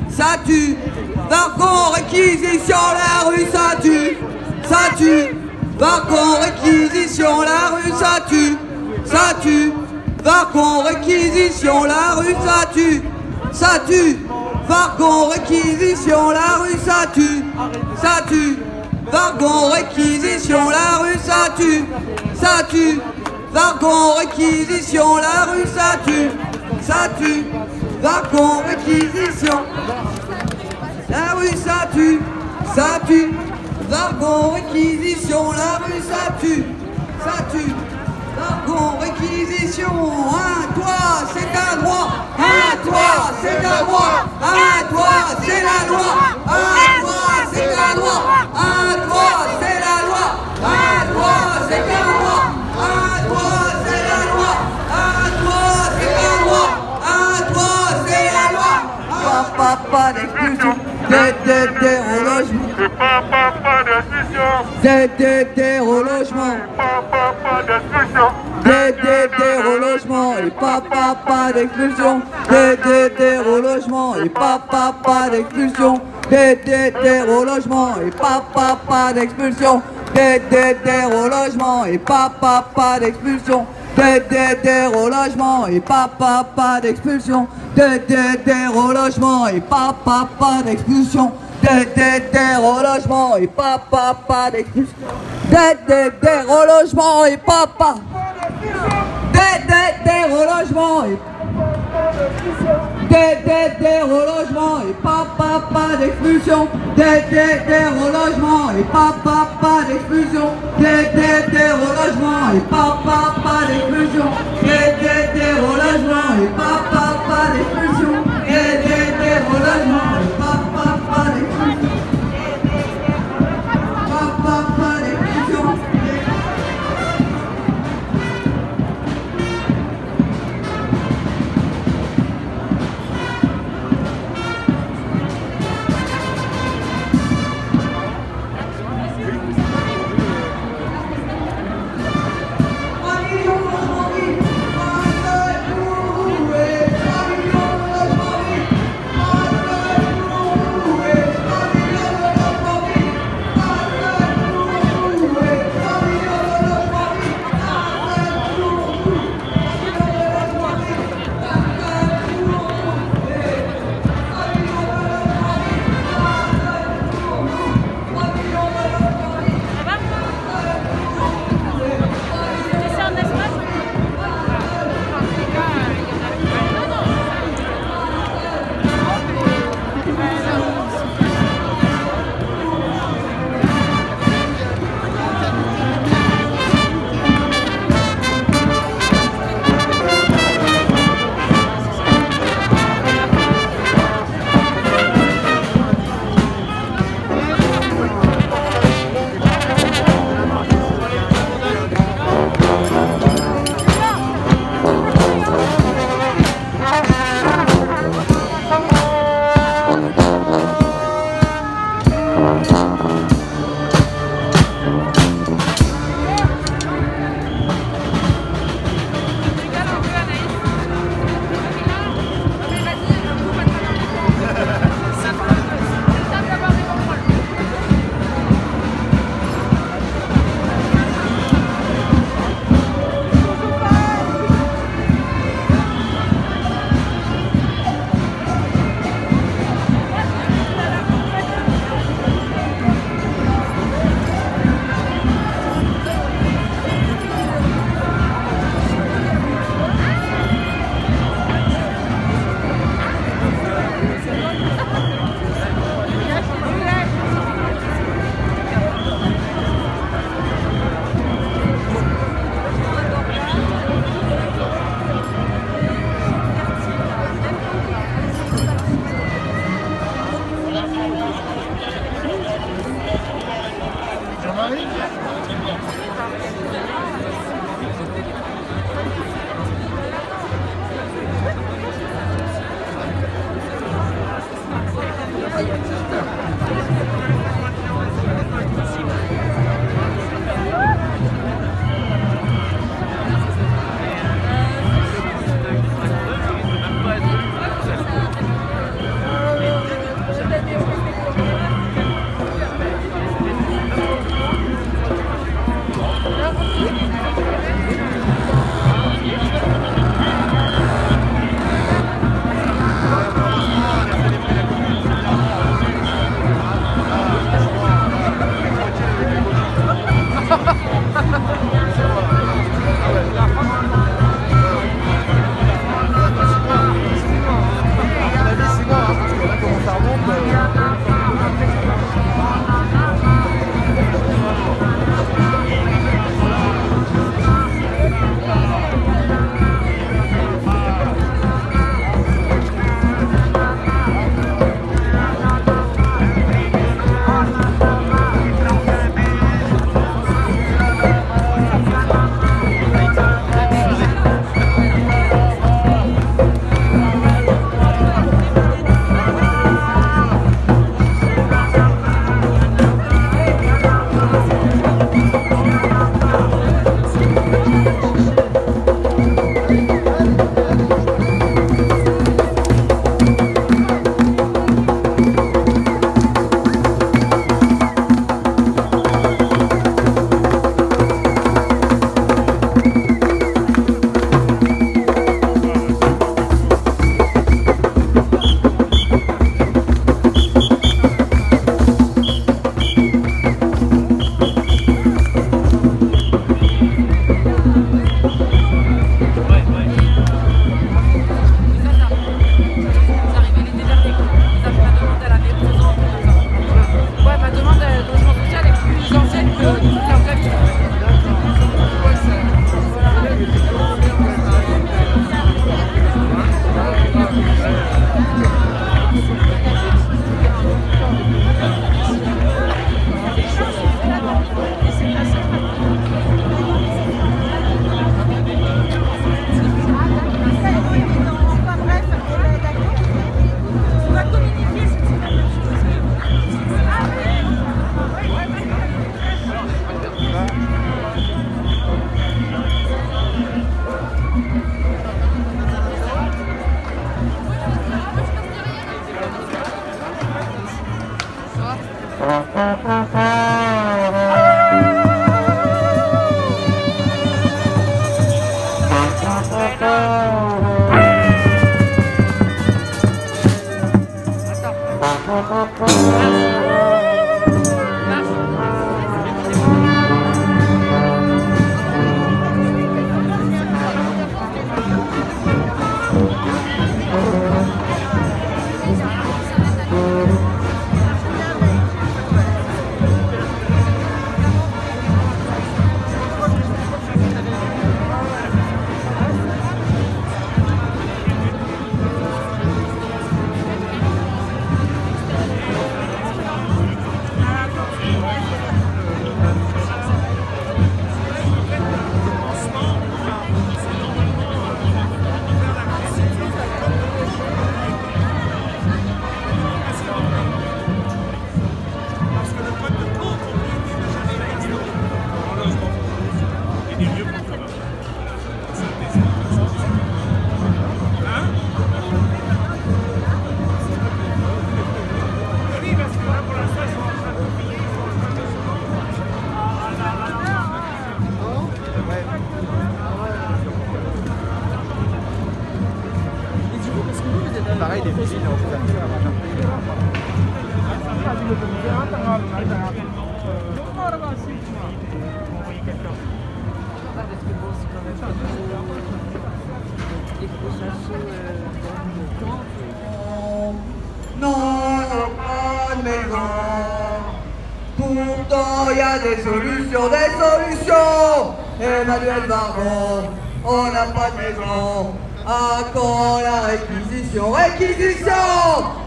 Ça tue. Wagon, réquisition, la rue, ça tue. Ça tue. Wagon, réquisition, la rue, ça tue. Ça tue. Wagon, réquisition, la rue, ça tue. Ça tue. Wagon, réquisition, la rue, ça tue. Ça tue. Wagon, réquisition, la rue, ça tue. Ça tue. Wagon, réquisition, la rue, ça tue. Ça tue. Wagon, réquisition. La rue, ça tue. Ça tue. Wagon, réquisition, la rue, ça tue. Ça tue. Wagon, réquisition. Un toit, c'est un droit. Un toit, c'est un droit. Un toit, c'est la loi. Un toit, c'est un droit. Un toit, c'est la loi. Un toit, c'est un droit. Un toit, c'est la loi. Un toit, c'est un droit. Un toit, c'est la loi. Pas d'expulsion. Des relogement. Pas d'expulsion. Des relogement. Pas d'expulsion. Des relogement et pas d'expulsion. Des relogement et pas d'expulsion. Des relogement et pas d'expulsion. Des relogement et pas d'expulsion. Des relogement et pas d'expulsion. Des relogement et pas d'expulsion. Des relogement et pas d'expulsion. Des relogement et pas des relogements et des relogements et pas d'expulsion. Des relogements et pas d'expulsion. Des relogements et pas d'expulsion. Des relogements et pas d'expulsion. Des relogements et pas d'expulsion. Pas d'expulsion. Pareil, des fusils, Non, pas de maison. Pourtant, y a des solutions, des solutions. Emmanuel Macron, on n'a pas de maison. À quand la réquisition, réquisition?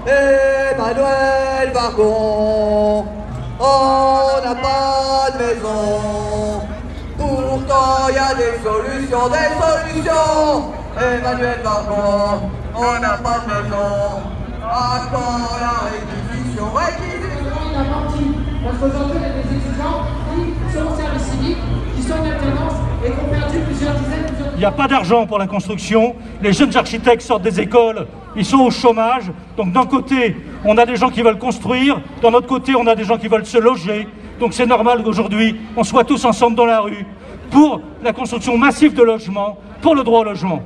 Emmanuel Macron, on n'a pas de maison. Pourtant, y a des solutions, des solutions. Emmanuel Macron, on n'a pas de maison. À quand la réquisition, réquisition? Il a menti. Parce qu'aujourd'hui, il y a des étudiants qui sont au service civique, qui sont en alternance et qui ont perdu plusieurs dizaines. Il n'y a pas d'argent pour la construction. Les jeunes architectes sortent des écoles, ils sont au chômage. Donc d'un côté, on a des gens qui veulent construire, d'un autre côté, on a des gens qui veulent se loger. Donc c'est normal qu'aujourd'hui, on soit tous ensemble dans la rue pour la construction massive de logements, pour le droit au logement.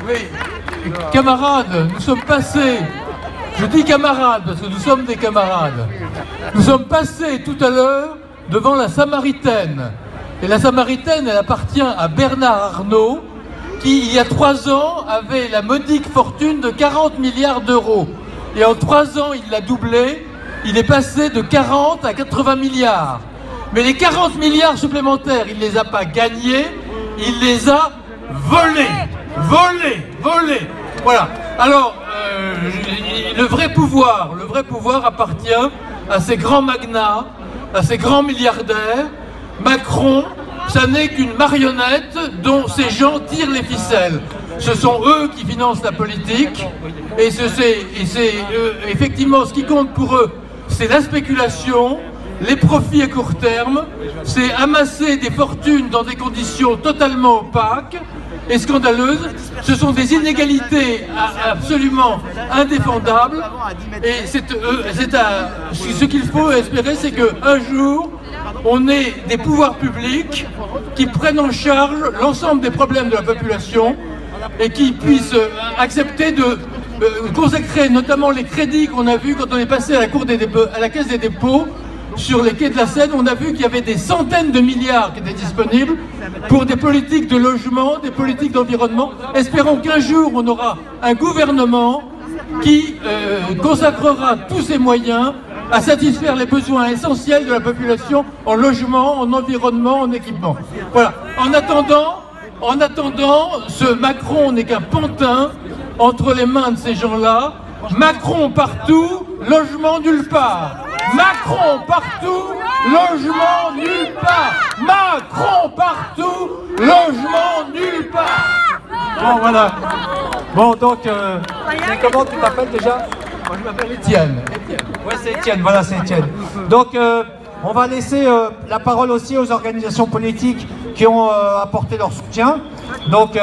Oui, camarades, nous sommes passés, je dis camarades parce que nous sommes des camarades, nous sommes passés tout à l'heure devant la Samaritaine. Et la Samaritaine, elle appartient à Bernard Arnault, qui, il y a 3 ans, avait la modique fortune de 40 milliards d'euros. Et en 3 ans, il l'a doublé, il est passé de 40 à 80 milliards. Mais les 40 milliards supplémentaires, il ne les a pas gagnés, il les a volés. Volés. Voilà. Alors, le vrai pouvoir appartient à ces grands magnats, à ces grands milliardaires. Macron, ça n'est qu'une marionnette dont ces gens tirent les ficelles. Ce sont eux qui financent la politique et effectivement ce qui compte pour eux, c'est la spéculation, les profits à court terme, c'est amasser des fortunes dans des conditions totalement opaques et scandaleuses. Ce sont des inégalités absolument indéfendables et ce qu'il faut espérer, c'est qu'un jour, on ait des pouvoirs publics qui prennent en charge l'ensemble des problèmes de la population et qui puissent accepter de consacrer notamment les crédits qu'on a vus quand on est passé à la Caisse des dépôts sur les quais de la Seine. On a vu qu'il y avait des centaines de milliards qui étaient disponibles pour des politiques de logement, des politiques d'environnement. Espérons qu'un jour on aura un gouvernement qui consacrera tous ses moyens à satisfaire les besoins essentiels de la population en logement, en environnement, en équipement. Voilà. En attendant, ce Macron n'est qu'un pantin entre les mains de ces gens-là. Macron partout, logement nulle part. Macron partout, logement nulle part. Macron partout, logement nulle part. Bon, voilà. Bon, donc, comment tu t'appelles déjà? Moi, je m'appelle Étienne. Ouais, c'est Étienne, voilà, c'est Étienne. Donc, on va laisser la parole aussi aux organisations politiques qui ont apporté leur soutien, donc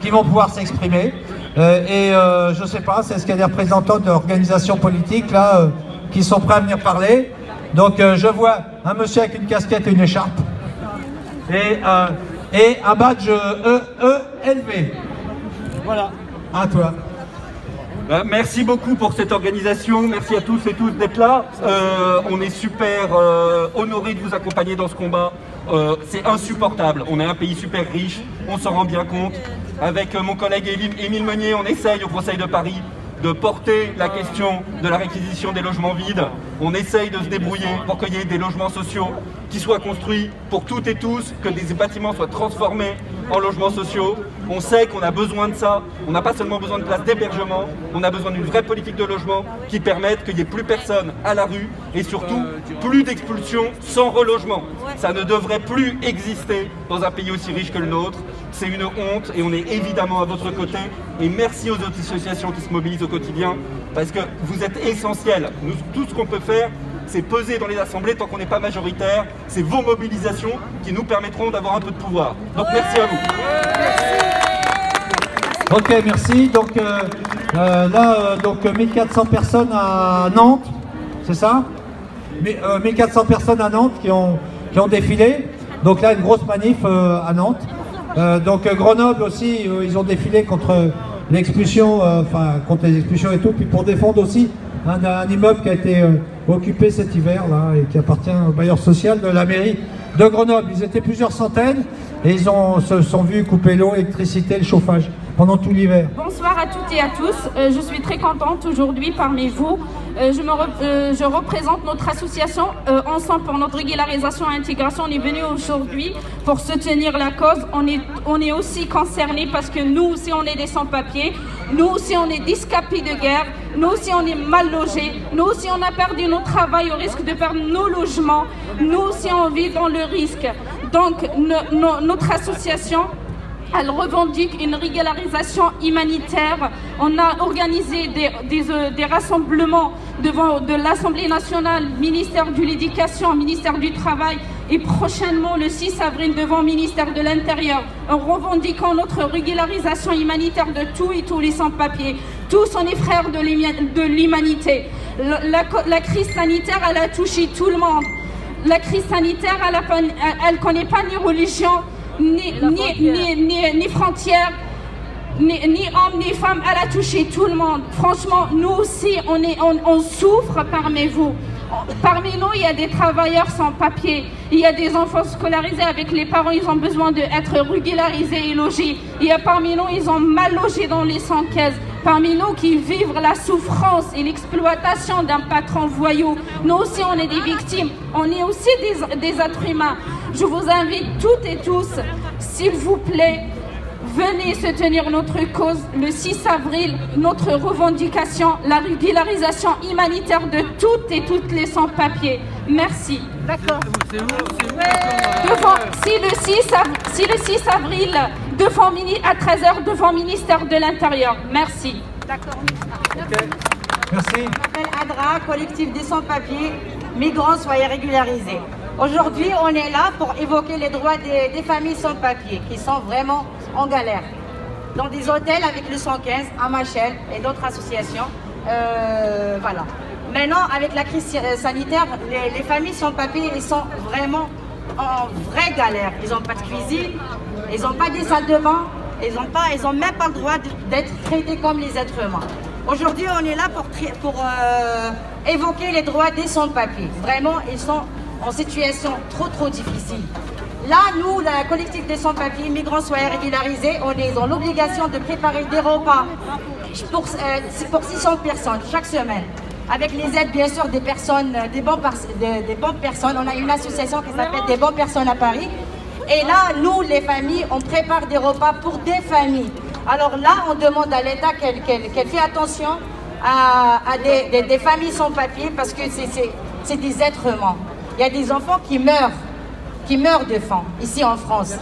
qui vont pouvoir s'exprimer. je ne sais pas, est-ce qu'il y a des représentants d'organisations politiques là qui sont prêts à venir parler? Donc je vois un monsieur avec une casquette et une écharpe et un badge EELV. Voilà, à toi. Merci beaucoup pour cette organisation, merci à tous et toutes d'être là. On est super honorés de vous accompagner dans ce combat. C'est insupportable, on est un pays super riche, on s'en rend bien compte. Avec mon collègue Émile Meunier, on essaye au Conseil de Paris de porter la question de la réquisition des logements vides. On essaye de se débrouiller pour qu'il y ait des logements sociaux qui soient construits pour toutes et tous, que des bâtiments soient transformés en logements sociaux. On sait qu'on a besoin de ça, on n'a pas seulement besoin de places d'hébergement, on a besoin d'une vraie politique de logement qui permette qu'il n'y ait plus personne à la rue et surtout plus d'expulsions sans relogement. Ça ne devrait plus exister dans un pays aussi riche que le nôtre. C'est une honte et on est évidemment à votre côté. Et merci aux autres associations qui se mobilisent au quotidien parce que vous êtes essentiels. Nous, tout ce qu'on peut faire, c'est peser dans les assemblées tant qu'on n'est pas majoritaire. C'est vos mobilisations qui nous permettront d'avoir un peu de pouvoir. Donc merci à vous. Ok, merci. Donc là, 1400 personnes à Nantes, c'est ça? 1400 personnes à Nantes qui ont défilé. Donc là, une grosse manif à Nantes. Donc Grenoble aussi, ils ont défilé contre l'expulsion, contre les expulsions et tout, puis pour défendre aussi un immeuble qui a été occupé cet hiver là et qui appartient au bailleur social de la mairie de Grenoble. Ils étaient plusieurs centaines et ils se sont vus couper l'eau, l'électricité, le chauffage pendant tout l'hiver. Bonsoir à toutes et à tous. Je suis très contente aujourd'hui parmi vous. Je représente notre association Ensemble pour notre régularisation et intégration. On est venu aujourd'hui pour soutenir la cause. On est aussi concernés parce que nous aussi on est des sans-papiers. Nous aussi on est discapés de guerre. Nous aussi on est mal logés. Nous aussi on a perdu notre travail au risque de perdre nos logements. Nous aussi on vit dans le risque. Donc notre association, elle revendique une régularisation humanitaire. On a organisé des rassemblements devant l'Assemblée nationale, ministère de l'Éducation, ministère du Travail et prochainement le 6 avril devant le ministère de l'Intérieur, en revendiquant notre régularisation humanitaire de tous les sans-papiers. Tous on est frères de l'humanité. La crise sanitaire, elle a touché tout le monde. La crise sanitaire, elle ne connaît pas ni religion, ni frontières, ni hommes, ni femmes, elle a touché tout le monde. Franchement, nous aussi, on souffre parmi vous. Parmi nous, il y a des travailleurs sans papier, il y a des enfants scolarisés avec les parents, ils ont besoin d'être régularisés et logés. Il y a parmi nous, ils ont mal logé dans les 115. Parmi nous qui vivent la souffrance et l'exploitation d'un patron voyou. Nous aussi, on est des victimes. On est aussi des êtres humains. Je vous invite toutes et tous, s'il vous plaît, venez soutenir notre cause le 6 avril, notre revendication, la régularisation humanitaire de toutes et toutes les sans-papiers. Merci. D'accord. Si le 6 avril, à 13h, devant le ministère de l'Intérieur. Merci. D'accord. Okay. Merci. Je m'appelle Adra, collectif des sans-papiers, migrants soyez régularisés. Aujourd'hui, on est là pour évoquer les droits des familles sans-papiers qui sont vraiment en galère. Dans des hôtels avec le 115, à Machel et d'autres associations. Voilà. Maintenant, avec la crise sanitaire, les familles sans-papiers, ils sont vraiment en vraie galère. Ils n'ont pas de cuisine, ils n'ont pas des salles de bain, ils n'ont même pas le droit d'être traités comme les êtres humains. Aujourd'hui, on est là pour évoquer les droits des sans-papiers. Vraiment, ils sont en situation trop difficile. Là, nous, la collectif des sans-papiers, migrants soyez régularisés, on est dans l'obligation de préparer des repas pour 600 personnes chaque semaine. Avec les aides, bien sûr, des bonnes personnes. On a une association qui s'appelle Des bonnes personnes à Paris. Et là, nous, les familles, on prépare des repas pour des familles. Alors là, on demande à l'État qu'elle fait attention à des familles sans papier parce que c'est des êtres humains. Il y a des enfants qui meurent de faim, ici en France.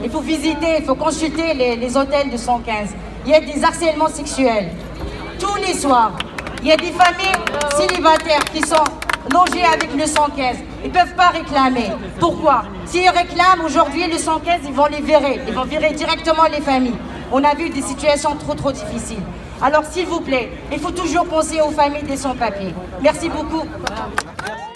Il faut visiter, il faut consulter les hôtels de 115. Il y a des harcèlements sexuels. Tous les soirs, il y a des familles célibataires qui sont logées avec le 115. Ils ne peuvent pas réclamer. Pourquoi? S'ils réclament aujourd'hui le 115, ils vont les virer. Ils vont virer directement les familles. On a vu des situations trop difficiles. Alors s'il vous plaît, il faut toujours penser aux familles des sans-papiers. Merci beaucoup. Merci.